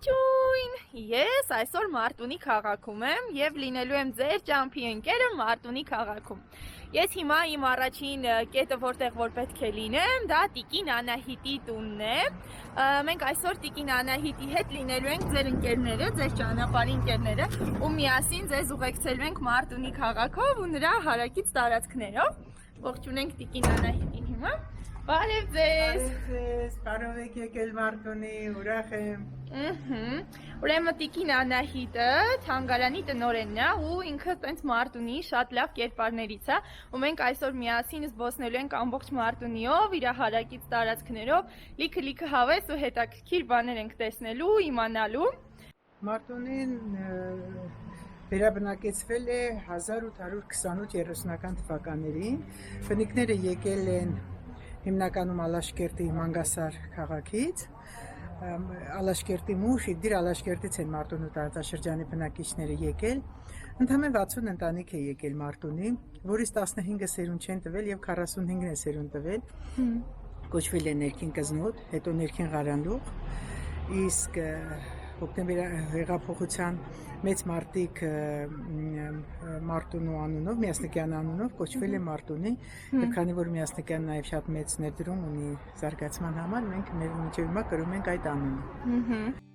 Ողջույն, ես այսօր Մարտունի քաղաքում եմ և լինելու եմ ձեր ճամփի ընկերը Մարտունի քաղաքում։ Ես հիմա իմ առաջին կետը որտեղ որ պետք է լինեմ, դա Տիկին Անահիտի տունն է։ Մենք այսօր Տիկին Անահիտի հետ լինելու ենք ձեր ընկերները, ձեր ճանապարհի ընկերները, ու միասին ձեզ ուղեկցելու ենք Մարտունի քաղաքով ու նրա հարակից տարածքներով։ Ողջունենք Տիկին Անահիտին հիմա։ Բարև ձեզ։ Բարև եք եկել Մարտունի, ուրախ եմ։ Ուրեմն Տիկին Անահիտը թանգարանի տնօրենն է ու ինքը տենց Մարտունի շատ լավ կերպարներից է, ու մենք այսօր միասին զբոսնելու ենք ամբողջ Մարտունիով, իր հարակից տարածքներով, լիքը հավես ու հետաքրքիր բաներ ենք տեսնելու, իմանալու։ Մարտունին վերաբնակեցվել է 1828-30-ական թվականներին, բնիկները եկել են հիմնականում Ալաշկերտի Մանգասար քաղաքից, Ալաշկերտի Մուշ, դիր Ալաշկերտից են Մարտունու տարածաշրջանի բնակիչները եկել, ընդամենը 60 ընտանիք է եկել Մարտունի, որից 15-ը սերունդ չեն տվել և 45-ն է սերունդ տվել, կոչվել է ներքին Կզնոտ, հետո ներքին Ղարանլուղ, իսկ հոկտեմբեր հեղափոխության մեծ մարտիկ Մարտունու անունով, Միասնիկյան անունով կոչվել է Մարտունի, և քանի որ Միասնիկյան նաև շատ մեծ ներդրում ունի զարգացման համար, մենք մինչև հիմա կրում ենք այդ անունը։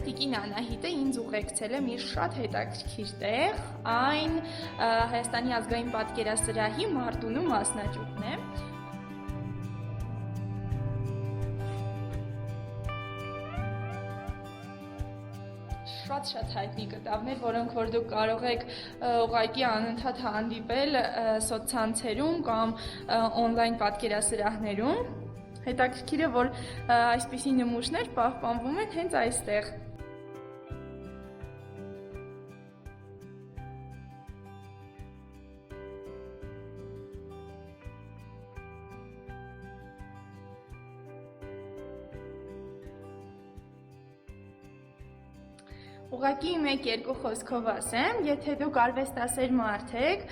Տիկին Անահիտը ինձ ուղեկցել է մի շատ հետաքրքիր տեղ, այն Հայաստանի ազգային պատկերասրահի Մարտունու մասնաճյուղն է։ Շատ հայտնի կտավներ, որոնք որ դուք կարող եք ուղղակի անընդհատ հանդիպել սոցցանցերում կամ օնլայն պատկերասրահներում։ Հետաքրքիր է, որ այսպիսի նմուշներ պահպանվում են հենց այստեղ։ Ուղղակի մեկ-երկու խոսքով ասեմ, եթե դուք արվեստասեր մարդ եք,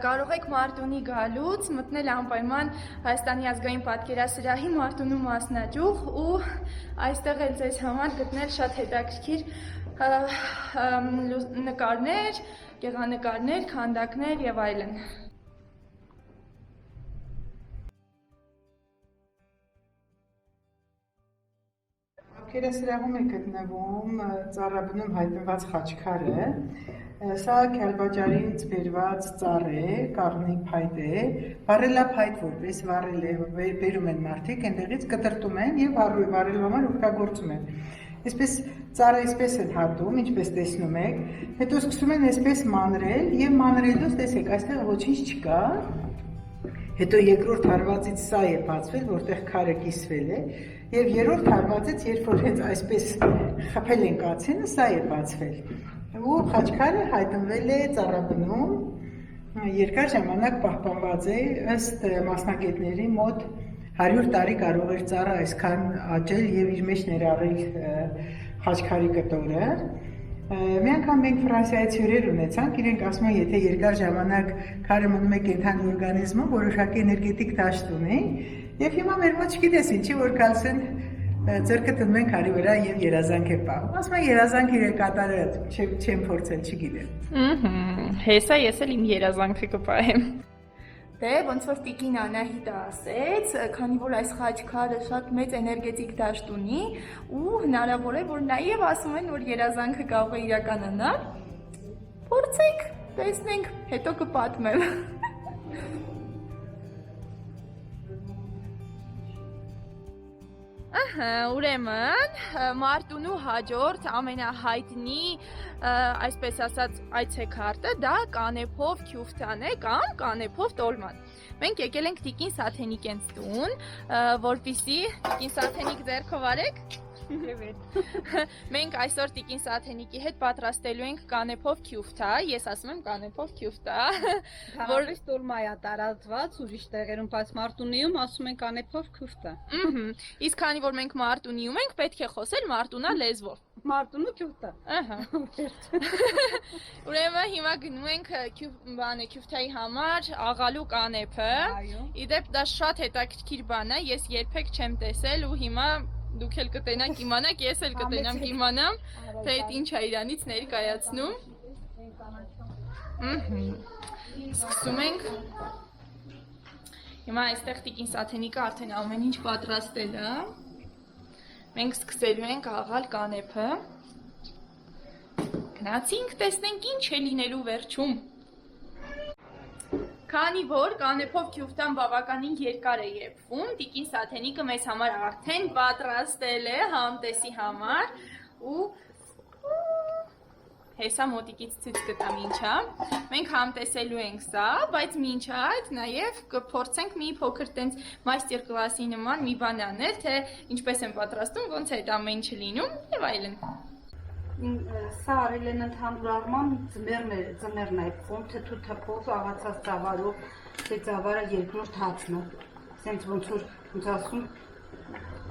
կարող եք Մարտունի գալուց մտնել անպայման Հայաստանի ազգային պատկերասրահի Մարտունու մասնաճյուղ ու այստեղ էլ ձեզ համար գտնել շատ հետաքրքիր նկարներ, գեղանկարներ, քանդակներ եւ այլն։ Պատկերասրահում է գտնվում ծառաբնում հայտնված խաչքարը, սա Քյալբաջարից բերված ծառ է, կաղնի փայտ է, վառելափայտ որպես վառել է, բերում են մարդիկ, այնտեղից կտրտում են և վառելու համար օգտագործում են։ Այսպես ծառը այսպես են հատում, ինչպես տեսնում եք, հետո սկսում են այսպես մանրել և մանրելուց տեսեք, այստեղ ոչինչ չկա, հետո երկրորդ հարվածից սա է բացվել, որտեղ քարը կիսվել է, և երրորդ հարվածից, երբ որ հենց այսպես խփել են կացինը, սա է բացվել։ Ու խաչքարը հայտնվել է ծառաբնում, երկար ժամանակ պահպանված է, ըստ մասնագետների մոտ 100 տարի կարող էր ծառը այսքան աճել և իր մեջ ներառել խաչքարի կտորը։ Մի անգամ մենք Ֆրանսիայից հյուրեր ունեցանք, իրենք ասում են, եթե երկար ժամանակ քարը մնում է կենդանի օրգանիզմում, որոշակի էներգետիկ դաշտ ունի, և հիմա մեր մոտ չգիտես ինչի, որ գալիս են ձեռքը դնում են քարի վրա և երազանք է պահում։ Ասում են երազանք իր կատարը չեմ փորձել, չգիտեմ։ Հեսա ես էլ իմ երազանքը կպահեմ։ Դե, ոնց որ Տիկին Անահիտը ասեց, քանի որ այս խաչքարը շատ մեծ էներգետիկ դաշտ ունի ու հնարավոր է, որ նաև ասում են, որ երազանքը կարող է իրականանալ, փորձենք, տեսնենք, հետո կպատմեմ։ Ահա, ուրեմն Մարտունու հաջորդ ամենահայտնի, այսպես ասած, այցեքարտը դա կանեփով քյուֆթան է կամ կանեփով տոլման։ Մենք եկել ենք Տիկին Սաթենիկենց տուն, որպեսզի Տիկին Սաթենիկ ձեռքով արեք։ Մենք այսօր Տիկին Սաթենիկի հետ պատրաստելու ենք կանեփով քյուֆթա, ես ասում եմ կանեփով քյուֆթա, որ տոլմա է տարածված ուրիշ տեղերում, բայց Մարտունիում ասում են կանեփով քյուֆթա։ Իսկ քանի որ մենք Մարտունիում ենք, պետք է խոսել մարտունա լեզվով։ Մարտունու քյուֆթա։ Ահա։ Ուրեմն հիմա գնում ենք քյուֆթայի համար աղալու կանեփը։ Իդեպ դա շատ հետաքրքիր բան է, ես երբեք չեմ տեսել ու հիմա դուք էլ կտենաք իմանաք, ես էլ կտենամ իմանամ, թե այդ ինչ է իրանից ներկայացնում։ Սկսում ենք։ Հիմա այստեղ Տիկին Սաթենիկը արդեն ամեն ինչ պատրաստել է։ Մենք սկսելու ենք աղալ կանեփը։ Գնացինք, տեսնենք ինչ է լինելու վերջում։ Քանի որ կանեփով քյուֆթան բավականին երկար է եփվում, Տիկին Սաթենիկը մեզ համար արդեն պատրաստել է համտեսի համար ու հեսա մոտիկից ցույց կտամ ինչա։ Մենք համտեսելու ենք սա, բայց մինչ այդ նաև կփորձենք մի փոքր տենց մաստեր կլասի նման մի բան անել, թե ինչպես են պատրաստում, ոնց է այդ ամեն ինչը լինում եւ այլն։ Սա արել են ընդհանուր առմամբ ձմեռն է եպքում, թթու թփով աղացած ծավալով, թե ծավալը երկրորդ հացն է, սենց ոնց որ ոնց ասում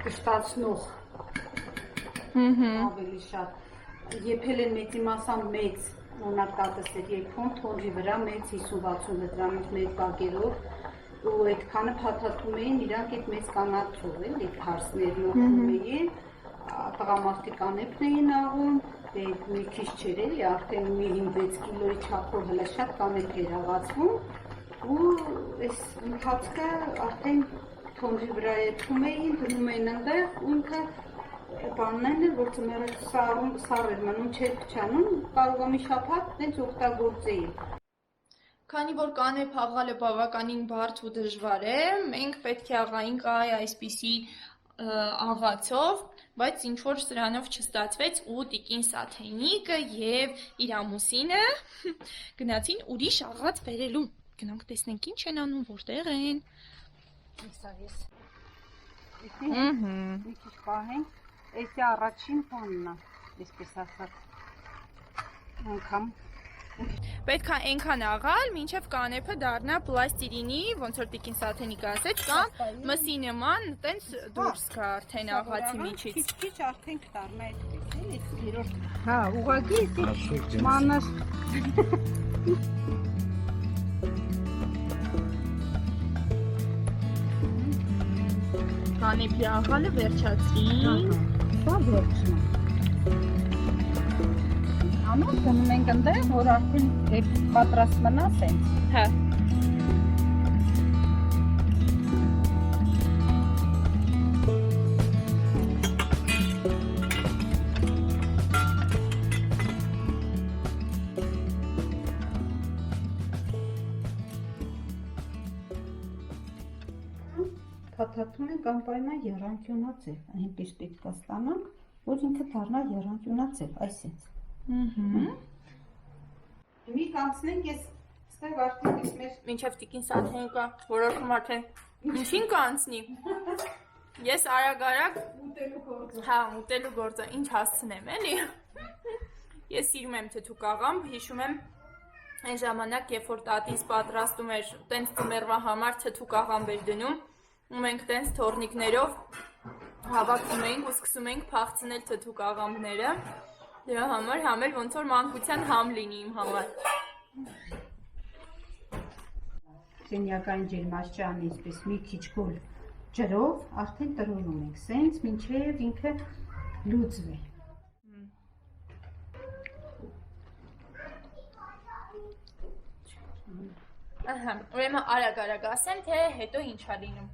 կշտացնող ավելի շատ։ Եփել են մեծի մասամբ մեծ մոնակատս էր եփում, թոնջի վրա մեծ 50-60 լիտրանոց մեծ բակերով ու այդքանը փաթաթում էին իրանք այդ մեծ կանաչով էլ, այդ հարսներն օգնում էին, տղամարդիկ կանեփն էին աղում, դե մի քիչ չէր էլի, արդեն մի 5-6 կիլոյի չափով հələ շատ կանեփ էր աղացվում ու այս ընթացքը արդեն թոնջի վրա եփում էին, դնում էին այնտեղ ու ինքը բանն է, որ ծմերը սառ էր մնում, չէր փչանում, կարող է մի շաբաթ տենց օգտագործեի։ Քանի որ կանեփ աղալը բավականին բարդ ու դժվար է, մենք պետք է աղայինք այսպիսի աղացով, բայց ինչ որ սրանով չստացվեց ու Տիկին Սաթենիկը եւ իր ամուսինը գնացին ուրիշ աղաց բերելու։ Գնանք տեսնենք ինչ են անում, որտեղ են։ Մի քիչ պահենք։ Էսի առաջին բանն է, այսպես ասած, անգամ պետք է այնքան աղալ, մինչև կանեփը դառնա պլաստիրինի, ոնց որ Տիկին Սաթենիկը ասեց, կամ մսի նման, տենց դուրս գա արդեն աղացի միջից։ Քիչ արդեն կդառնա այդպես, էլի, երրորդ։ Հա, ուղղակի էսի մանր։ Կանեփի աղալը վերջացրին։ Դա վերջն է։ Անոց գնում ենք ընդեղ, որ արդեն պատրաստ մնա սենց։ Հա։ Փաթաթում ենք անպայման եռանկյունաձև, այնպես պետք է ստանանք, որ ինքը դառնա եռանկյունաձև, այսպես։ Մի կանցնենք, ես ստեղ արդեն ես մեր Մինչև Տիկին Սաթենիկը որոշում արդեն ինչին կանցնի։ Ես արագ ուտելու գործը ինչ հասցնեմ, էլի։ Ես սիրում եմ թթուկ աղամբ, հիշում եմ այն ժամանակ, երբ որ տատիս պատրաստում էր տենց ծմերվա համար թթուկ աղամբ էր դնում, ու մենք տենց թորնիկներով հավաքվում էինք ու սկսում էինք փախցնել թթուկ աղամբները։ Դրա համար համ էլ ոնց որ մանկության համ լինի իմ համար։ Սենյակային ջերմաստիճանի այսպես մի քիչ գոլ ջրով արդեն տրոնում ենք, սենց մինչև ինքը լուծվի։ Ահա, ուրեմն արագ ասեմ, թե հետո ինչ է լինում։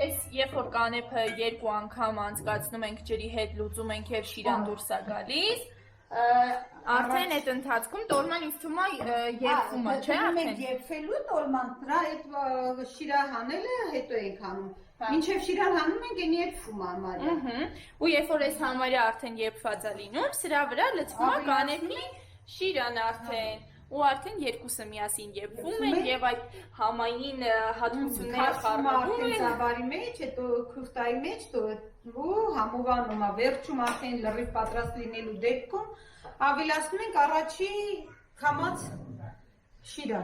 Այս երբ որ կանեփը 2 անգամ անցկացնում ենք ջրի հետ, լուծում ենք եւ շիրան դուրս է գալիս, Արդեն այդ ընթացքում տոլման ինձ թվում է երբում է, չէ՞ Մենք արդեն։ երբելու տոլման դրա այդ շիրա հանելը հետո ենք հանում։ Մինչև շիրան հանում ենք, այնի երբում է համարյա։ Ու երբ որ այս համարյա արդեն երբված է լինում, սրա վրա լցվում է կանեփի շիրան արդեն։ Ու արդեն երկուսը միասին երբվում են եւ այդ համային հատկությունները խառնվում են ծավալի մեջ, հետո քուֆտայի մեջ ու համովանում է վերջում արդեն լրիվ պատրաստ լինելու դեպքում ավելացնում ենք առաջի քամած շիրա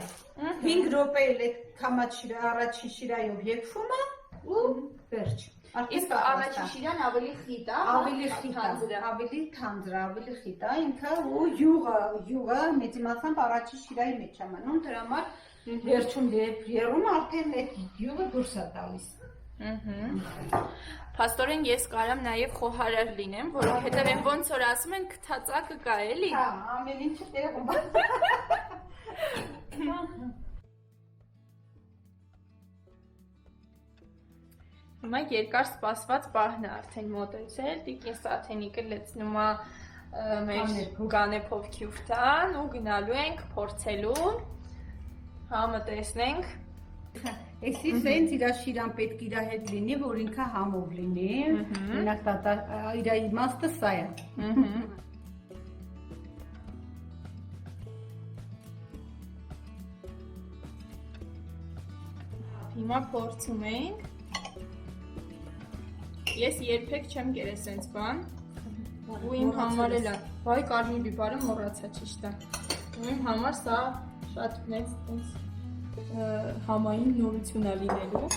5 րոպե էլ այդ քամած շիրա առաջի շիրայով եկվում է ու վերջ Իսկ առաջի շիրան ավելի խիտ է, ավելի թանձր, ավելի խիտ է, ինքը ու յուղը մեծամասամբ առաջի շիրայի մեջ է մնում, դրա համար վերջում երում արդեն այդ յուղը դուրս է տալիս։ Փաստորեն ես կարամ նաև խոհարար լինեմ, որովհետև այն ոնց որ ասում են քթածակը կա էլի։ Հա, ամեն ինչը տեղում է։ Հիմա երկար սպասված պահն է արդեն մոտեցել, Տիկին Սաթենիկը լցնում է մեր կանեփով քյուֆտան ու գնալու ենք փորձելու, համը տեսնենք։ Էսի սենց իրա շիրան պետք իրա հետ լինի, որ ինքը համով լինի, մենակ իրա իմաստը սա է։ Հիմա փորձում ենք։ Ես երբեք չեմ կերել սենց բան, ու իմ համար էլ է, վայ կարմիր բիբարը մոռացա ճիշտ է, ու իմ համար սա շատ մեծ համային նորություն է լինելու։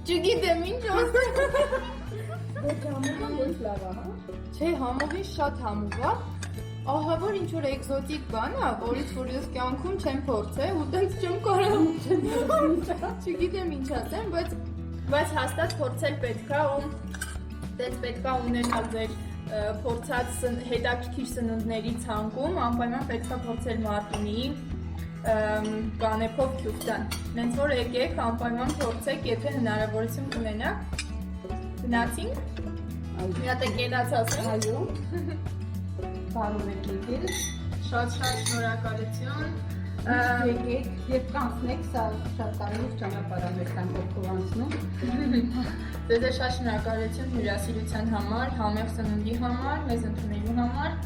Չգիտեմ ինչ ասեմ։ Համովը ոչ լավ է, հա։ Չէ, համովին շատ համով է։ Ահա որ ինչ որ էկզոտիկ բան է, որից որ ես կյանքում չեմ փորձել, ու դից չեմ կարող։ Չգիտեմ ինչ ասեմ, բայց հաստատ փորձել պետք է ու դες պետք է ունենալ ձեր փորձած հետաքրքիր սնունդների ցանկում, անպայման պետք է փորձել Մարտունի կանեփով քյուֆտան։ Նենց որ եկեք անպայման փորձեք, եթե հնարավորություն կունենաք։ Գնացինք։ Մի հատ կենաց ասեմ։ Այո։ Բարով եք եկել։ Շատ շնորհակալություն։ Եկեք եւ կանցնեք, սա շատ կարևոր ճանապարհ է մեր տանկով անցնում։ Ձեզ շատ շնորհակալություն հյուրասիրության համար, համեղ սննդի համար, մեզ ընդունելու համար։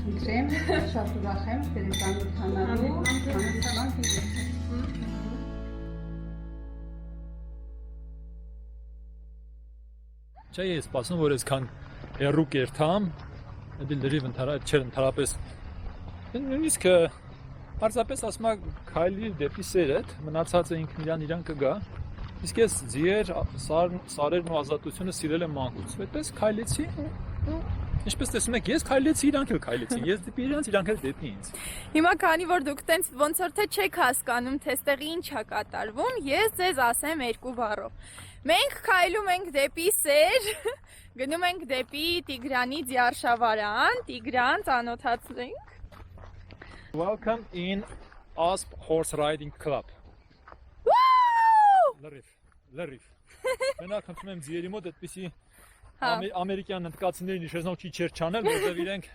Ինքրեմ, շատ ուրախ եմ դերականութանալու, անհանգստանալ դիվեց։ Չէ, ես սպասում որ այսքան հեռու կերթամ, դա լրիվ չէր ընդհանրապես։ Նույնիսկ պարզապես ասում եմ քայլի դեպի սերդ, մնացածը ինքն իրան կգա։ Իսկ ես ձիեր, սարերն ու ազատությունը սիրել եմ մանկուց։ Այդպես քայլեցի Ինչպես տեսնում եք, ես քայլեցի, իրանք էլ քայլեցին, ես դեպի իրանք, իրանք էլ դեպի ինձ։ Հիմա քանի որ դուք տենց ոնց որ թե չեք հասկանում, թե ստեղի ինչ է կատարվում, ես ձեզ ասեմ երկու բառով։ Մենք քայլում ենք դեպի սեր, գնում ենք դեպի Տիգրանի ձիարշավարան, Տիգրան ծանոթացնենք։ Welcome in Asp Horse Riding Club։ Լրիվ։ Մենակ խնդրում եմ ձիերի մոտ այդպիսի ամերիկյան հնդկացիներին իշխեցնող չի չեր չանել, որտեղ իրենք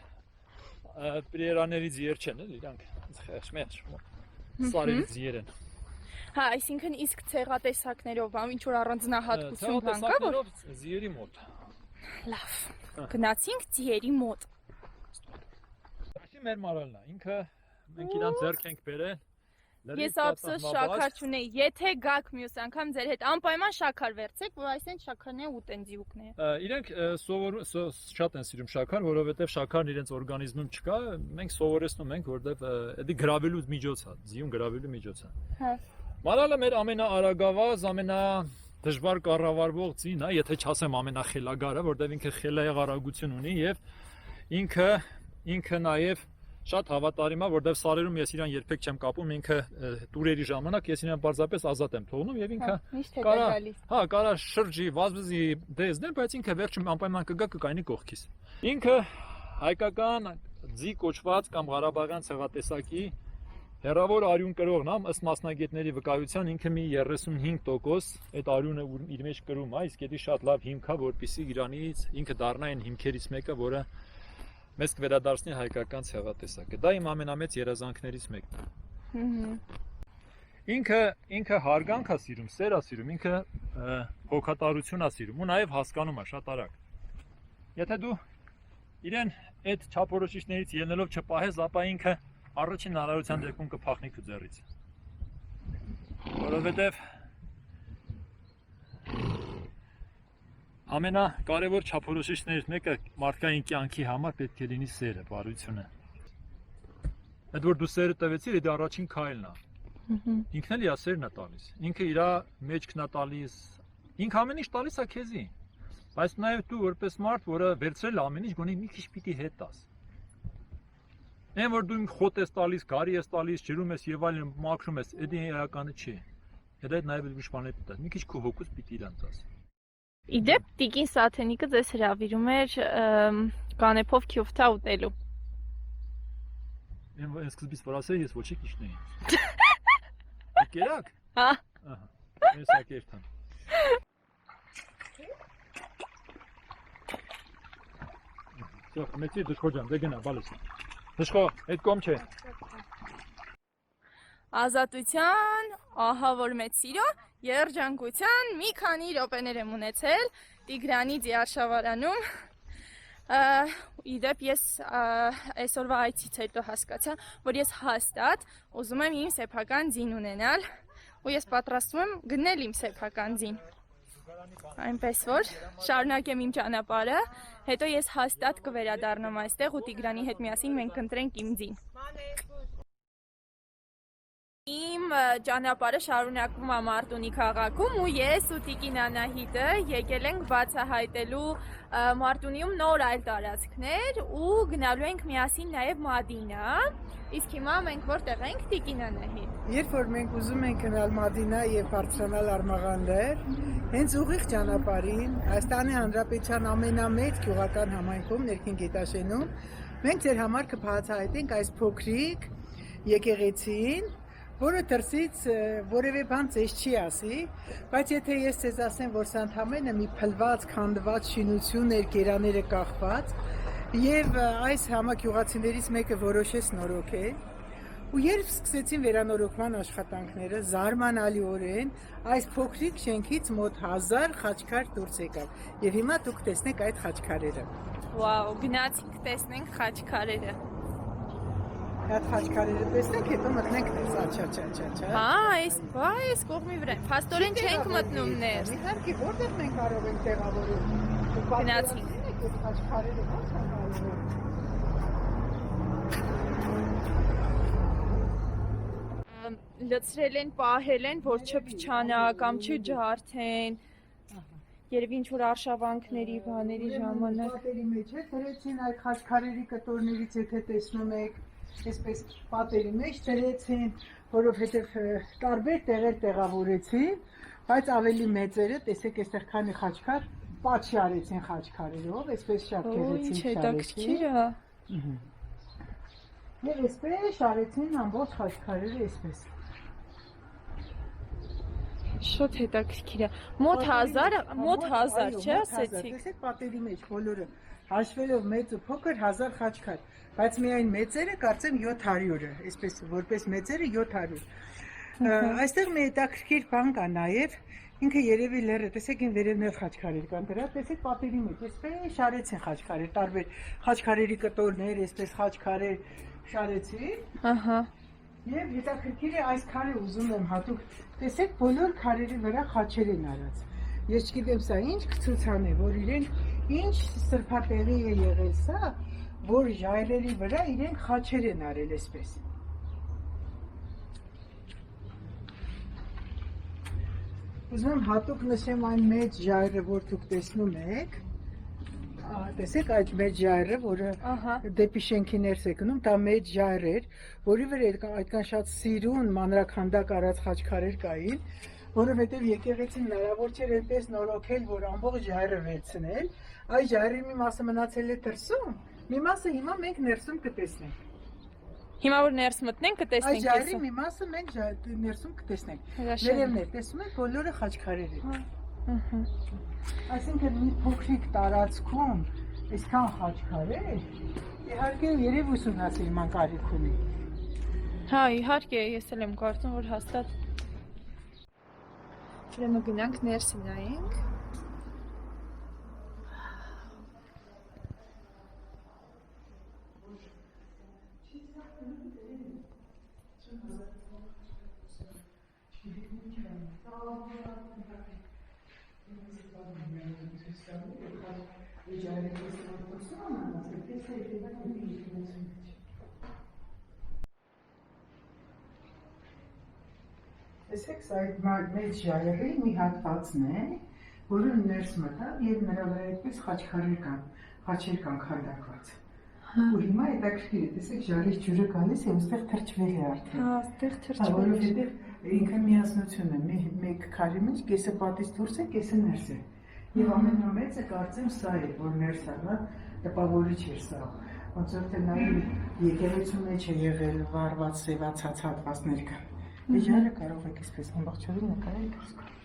պրիերաների ձիեր չեն, իրանք խեղճ սարերի ձիեր են։ Հա, այսինքն իսկ ցեղատեսակներով, ինչ որ առանձնահատկություն կան, կա որ ձիերի մոտ։ Լավ։ Գնացինք ձիերի մոտ։ Այսի մեր մարալն է, ինքը մենք իրան ձեռք ենք բերել։ Ես ափսոս շաքար չունեի, եթե գաք մյուս անգամ ձեր հետ անպայման շաքար վերցեք, որ այսեն շաքարն է ուտեն ձիուկները։ Իրենք շատ են սիրում շաքար, որովհետև շաքարն իրենց օրգանիզմում չկա, մենք սովորեցնում ենք, որովհետև դա գրավելու միջոց է, ձիուն գրավելու միջոց է։ Հա։ Մարալը մեր ամենաարագավազ, ամենադժվար կառավարվող ձին է, եթե չասեմ ամենախելագարը, որովհետև ինքը խելայեղ արագություն ունի եւ ինքը նաև շատ հավատարիմ է, որովհետև սարերում ես իրան երբեք չեմ կապում, ինքը տուրերի ժամանակ ես իրան պարզապես ազատ եմ թողնում եւ ինքը կարա շրջի, վազվզի դեզներ, բայց ինքը վերջում անպայման կգա կկայնի կողքից։ Ինքը հայկական ձի կոչված կամ Ղարաբաղյան ցեղատեսակի հեռավոր արյուն կրողն է, ըստ մասնագետների վկայության ինքը մի 35% այդ արյունը իր մեջ կրում է, իսկ դա շատ լավ հիմք է, որպեսզի Իրանից ինքը դառնա այն հիմքերից մեկը, որը մեզ կվերադարձնի հայկական ցեղատեսակը։ Դա իմ ամենամեծ երազանքներից մեկն է։ Ինքը հարգանք է սիրում, սեր է սիրում, ինքը հոգատարություն է սիրում ու նաև հասկանում է շատ արագ։ Եթե դու իրեն այդ չափորոշիչներից ելնելով չպահես, ապա ինքը առաջին հնարավորության դեպքում կփախնի քո ձեռից։ Որովհետև ամենակարևոր չափորոշիչներից մեկը մարդկային կյանքի համար պետք է լինի սերը, բարությունը։ Այդ որ դու սերը տվեցիր, դա առաջին քայլն է։ Ինքն էլ իր սերն է տալիս։ Ինքը իր մեջքն է տալիս։ Ինքը ամեն ինչ տալիս է քեզի։ Բայց նաև դու որպես մարդ, որը վերցրել է ամեն ինչ, գոնե մի քիչ պիտի հետ տաս։ Այն որ դու խոտ ես տալիս, գարի ես տալիս, ջրում ես եւ այլն մաքրում ես, դա իրականը չի։ Դա նաև ուրիշ բաներ պիտի տաս։ Մի քիչ քո հոգուց պիտի իրան տաս։ Իդեպ Տիկին Սաթենիկը ձեզ հրավիրում էր կանեփով քյոֆթա ուտելու։ Ես սկզբից որ ասեի, ես ոչինչ իջնեի։ Կերակ։ Հա։ Ահա։ Ես ակերտան։ Всё, մեծի դժխոջան, դե գնա, բալես։ Դժխո, այդ կողմ չէ։ Ազատության, ահա որ մեծ սիրո, երջանկության մի քանի րոպեներ եմ ունեցել Տիգրանի ձիարշավարանում։ Իդեպ ես այսօրվա այցից հետո հասկացա, որ ես հաստատ ուզում եմ իմ սեփական ձին ունենալ ու ես պատրաստվում եմ գնել իմ սեփական ձին։ Այնպես որ շարունակեմ իմ ճանապարհը, հետո ես հաստատ կվերադառնամ այստեղ ու Տիգրանի հետ միասին մենք կընտրենք իմ ձին։ Իմ ճանապարհը շարունակվում է Մարտունի քաղաքում ու ես ու Տիկին Անահիտը եկել ենք բացահայտելու Մարտունիում նոր այլ տարածքներ ու գնալու ենք միասին նաև Մադինա։ Իսկ հիմա մենք որտեղ ենք Տիկին Անահիտ։ Երբ որ մենք ուզում ենք գնալ Մադինա եւ բարձրանալ Արմաղաններ, հենց ուղիղ ճանապարհին Հայաստանի Հանրապետության ամենամեծ գյուղական համայնքում Ներքին Գետաշենում մենք ձեր համար կբացահայտենք այս փոքրիկ եկեղեցին, որը դրսից որևէ բան ձեզ չի ասի, բայց եթե ես ձեզ ասեմ, որ սա ընդամենը մի փլված, քանդված շինություն էր, գերաները կախված, եւ այս համագյուղացիներից մեկը որոշեց նորոգել, ու երբ սկսեցին վերանորոգման աշխատանքները, զարմանալիորեն այս փոքրիկ շենքից մոտ 1000 խաչքար դուրս եկավ, եւ հիմա դուք տեսնեք այդ խաչքարերը։ Վաու, գնացինք տեսնենք խաչքարերը։ Այդ խաչքարերը տեսնենք, հետո մտնենք ներս, աչա։ Հա, այս կողմի վրա։ Փաստորեն չենք մտնում ներս։ Իհարկե, որտեղ մենք կարող ենք տեղավորել։ Գնացինք։ Այդ խաչքարերը ո՞նց են կարողանում։ Լցրել են, պահել են, որ չփչանա կամ չջարդեն։ Երևի ինչ-որ արշավանքների, բաների ժամանակ։ Պատերի մեջ է, դրեցին այդ խաչքարերի կտորներից, եթե տեսնում եք, այսպես պատերի մեջ դրեցին, որովհետև տարբեր տեղեր տեղավորեցին, բայց ավելի մեծերը, տեսեք այստեղ քանի խաչքար, պատշի արեցին խաչքարերով, այսպես շատ գեղեցիկ շարեցին։ Եվ այսպես շարեցին ամբողջ խաչքարերը այսպես։ Շատ հետաքրքիր է։ Մոտ 1000, չէ, ասեցիք։ Տեսեք պատերի մեջ բոլորը հաշվելով մեծ ու փոքր 1000 խաչքար, բայց միայն մեծերը կարծեմ 700-ը, այսպես որպես մեծերը 700։ Այստեղ մի հետաքրքիր բան կա նաև, ինքը երևի լեռը, տեսեք ին վերևներ խաչքարեր կան դրա, տեսեք պատերի մեջ, այսպես շարեցին խաչքարեր, տարբեր խաչքարերի կտորներ, այսպես խաչքարեր շարեցին։ Ահա։ Եվ հետաքրքիր է այս քարը ուզում եմ հատուկ, տեսեք բոլոր քարերի վրա խաչեր են արած։ Ես չգիտեմ սա ինչ ցուցան է, որ իրենք ինչ սրբատեղի է եղել սա, որ ժայռերի վրա իրենք խաչեր են արել այսպես։ Ուզում եմ հատուկ նշեմ այն մեծ ժայռը, որ դուք տեսնում եք, Տեսեք այդ մեծ ժայռը, որը Ահա։ դեպի շենքի ներս է գնում, դա մեծ ժայռ էր, որի վրա այդքան շատ սիրուն մանրաքանդակ արած խաչքարեր կային, որովհետև եկեղեցին հնարավոր չէր այնպես նորոգել, որ ամբողջ ժայռը վերցնել, այդ ժայռի մի մասը մնացել է դրսում, մի մասը հիմա մենք ներսում կտեսնենք։ Հիմա որ ներս մտնենք Այդ կտեսնենք ժայռի քեզ։ մի մասը մենք ներսում կտեսնենք։ Հրաշալի։ Վերևներ, տեսնում եք, բոլորը խաչքարեր են։ Ահա։ Այսինքն մի փոքրիկ տարածքում այսքան խաչքարեր, իհարկե երև ուսումնասիրման կարիք ունի։ Հա, իհարկե, ես էլ եմ կարծում, որ հաստատ ուրեմն գնանք ներս նայենք։ Տեսեք, սա այդ մեծ ժայռի մի հատվածն է, որը ներս մտավ եւ նրա վրա այդպես խաչեր կան քանդակված։ Ու հիմա հետաքրքիր է, տեսեք, ժայռի ջուրը գալիս է, այստեղ թրջվել է արդեն։ Հա, այստեղ թրջվել է։ Որովհետեւ ինքը միասնություն է, մեկ քարի մեջ կեսը պատից դուրս է, կեսը ներս է։ Եվ ամենամեծը կարծեմ սա է, որ ներս ալա, տպավորիչ էր սա։ Ոնց որ թե նայ եկեղեցու մեջ է եղել վառված, սևացած հատվածներ կան։ Իջարը կարող եք այսպես ամբողջովին նկարել դուրս գալ։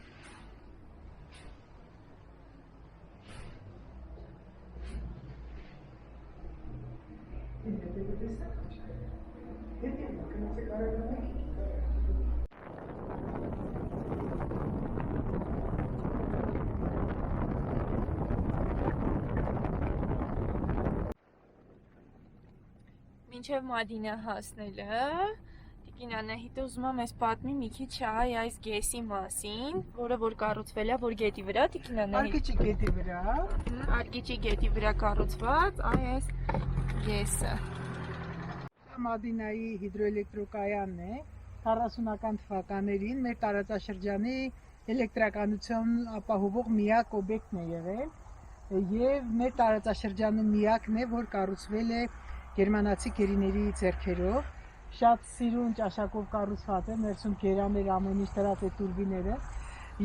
Մինչև Մադինա հասնելը Տիկին Անահիտը ուզում է մեզ պատմի մի քիչ այս գեսի մասին, որը որ կառուցվել է որ գետի վրա, Տիկին Անահիտ։ Արկիչի գետի վրա։ Արկիչի գետի վրա կառուցված այս գեսը։ Մադինայի հիդրոէլեկտրոկայանն է 40-ական թվականներին մեր տարածաշրջանի էլեկտրականություն ապահովող միակ օբյեկտն է եղել եւ մեր տարածաշրջանում միակն է, որ կառուցվել է գերմանացի գերիների ձեռքերով։ Շատ սիրուն ճաշակով կառուցված է, ներսում գերաներ ամեն ինչ դրած է տուրբիները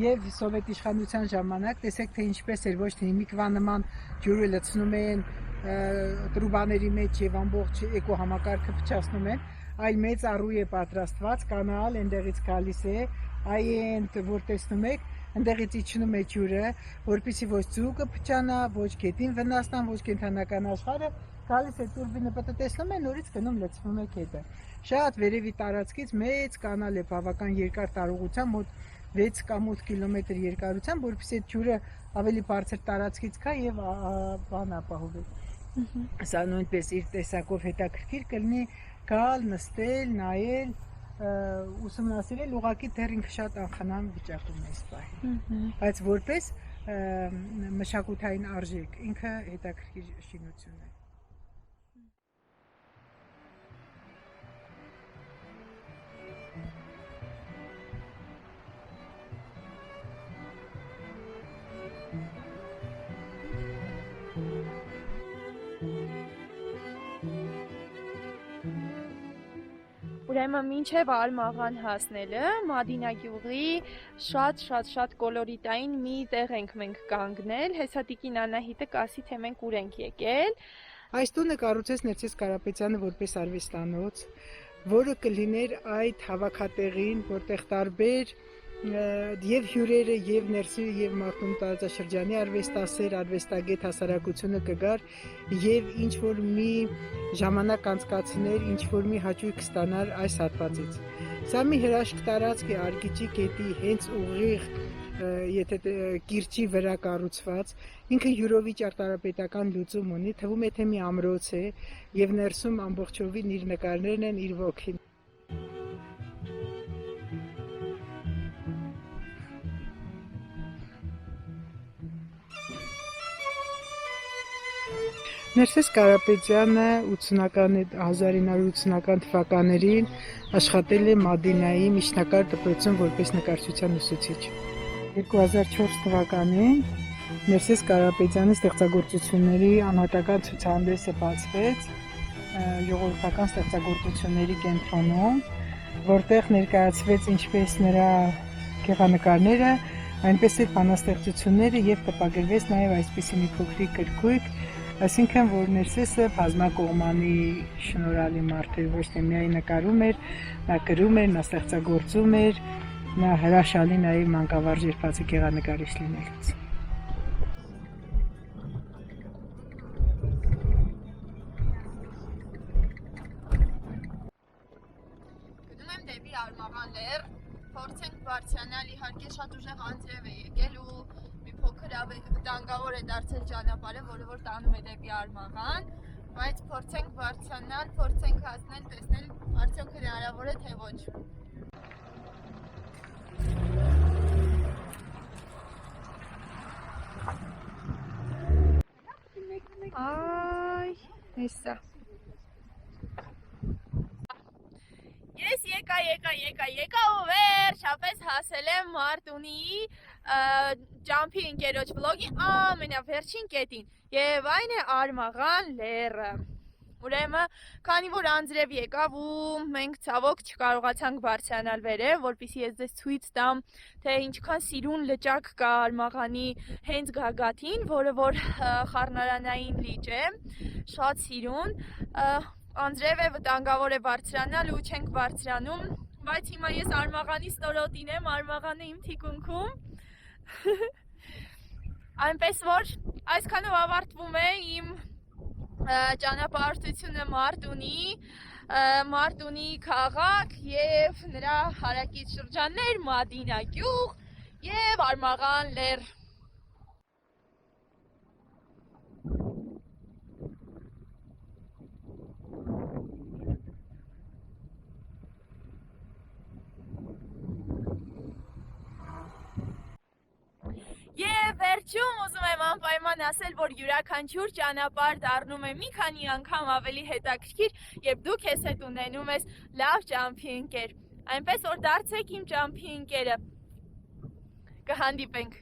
եւ սովետ իշխանության ժամանակ տեսեք թե ինչպես էր ոչ թե հիմիկվա նման ջուրը լցնում են տրուբաների մեջ եւ ամբողջ էկոհամակարգը փչացնում են, այլ մեծ առու է պատրաստված, կանալ այնտեղից գալիս է, այն որ տեսնում եք, այնտեղից իջնում է ջուրը, որպեսզի ոչ ձուկը փչանա, ոչ գետին վնասնան, ոչ կենդանական աշխարհը, գալիս է տուրբինը պատտեսնում է, նորից գնում լցվում է գետը։ Շատ վերևի տարածքից մեծ կանալ է բավական երկար տարողությամբ, մոտ 6 կամ 8 կիլոմետր երկարությամբ, որպեսզի այդ ջուրը ավելի բարձր տարածքից գա եւ բան ապահովի։ Սա նույնպես իր տեսակով հետաքրքիր կլինի գալ, նստել, նայել, ուսումնասիրել, ուղղակի դեռ ինքը շատ անխնամ վիճակում է այս պահին։ Բայց որպես մշակութային արժեք, ինքը հետաքրքիր շինություն է։ Ուրեմն մինչև Ալմաղան հասնելը Մադինա գյուղի շատ կոլորիտային մի տեղ ենք մենք կանգնել, հեսա Տիկին Անահիտը կասի թե մենք ուր ենք եկել։ Այս տունը կառուցեց Ներսես Կարապետյանը որպես արվեստանոց, որը կլիներ այդ հավաքատեղին, որտեղ տարբեր եւ հյուրերը եւ ներսի եւ Մարտունու տարածաշրջանի արվեստասեր, արվեստագետ հասարակությունը կգար եւ ինչ որ մի ժամանակ անցկացներ, ինչ որ մի հաճույք ստանար այս հատվածից։ Սա մի հրաշք տարածք է Արկիչի գետի հենց ուղիղ եթե կիրճի վրա կառուցված, ինքը յուրովի ճարտարապետական լուծում ունի, թվում է թե մի ամրոց է եւ ներսում ամբողջովին իր նկարներն են, իր ոգին։ Ներսես Կարապետյանը 1980-ական թվականներին աշխատել է Մադինայի միջնակարգ դպրոցում որպես նկարչության ուսուցիչ։ 2004 թվականին Ներսես Կարապետյանի ստեղծագործությունների անհատական ցուցահանդեսը բացվեց ժողովրդական ստեղծագործությունների կենտրոնում, որտեղ ներկայացվեց ինչպես նրա գեղանկարները, այնպես էլ բանաստեղծությունները եւ տպագրվեց նաեւ այսպիսի մի փոքրիկ գրքույկ, այսինքն որ Ներսեսը բազմակողմանի շնորհալի մարդ էր, ոչ թե միայն նկարում էր, նա գրում էր, նա ստեղծագործում էր, նա հրաշալի նաեւ մանկավարժ էր բացի գեղանկարիչ լինելուց։ Գնում եմ դեպի Արմաղան լեռ, փորձենք բարձրանալ, իհարկե շատ ուժեղ անձրև է եկել ու մի փոքր վտանգավոր է դարձել ճանապարհը, որը որ տանում է դեպի Արմաղան, բայց փորձենք բարձրանալ, փորձենք հասնել, տեսնել արդյոք հնարավոր է թե ոչ։ Ay, հեսա։ Ես եկա ու վերջապես հասել եմ Մարտունիի ջամփի ընկերոջ վլոգի ամենավերջին կետին եւ այն է Արմաղան լեռը։ Ուրեմն, քանի որ անձրև եկավ ու մենք ցավոք չկարողացանք բարձրանալ վերև, որպեսզի ես ձեզ ցույց տամ, թե ինչքան սիրուն լճակ կա Արմաղանի հենց գագաթին, որը որ խառնարանային լիճ է, շատ սիրուն, անձրև է, վտանգավոր է բարձրանալ ու չենք բարձրանում, բայց հիմա ես Արմաղանի ստորոտին եմ, Արմաղանը իմ թիկունքում, այնպես որ այսքանով ավարտվում է իմ ճանապարհորդությունը Մարտունի քաղաք եւ նրա հարակից շրջաններ, Մադինա գյուղ եւ Արմաղան լեռ։ Եվ վերջում ուզում եմ անպայման ասել, որ յուրաքանչյուր ճանապարհ դառնում է մի քանի անգամ ավելի հետաքրքիր, երբ դու քեզ հետ ունենում ես լավ ջամփի ընկեր։ Այնպես որ դարձեք իմ ջամփի ընկերը։ Կհանդիպենք։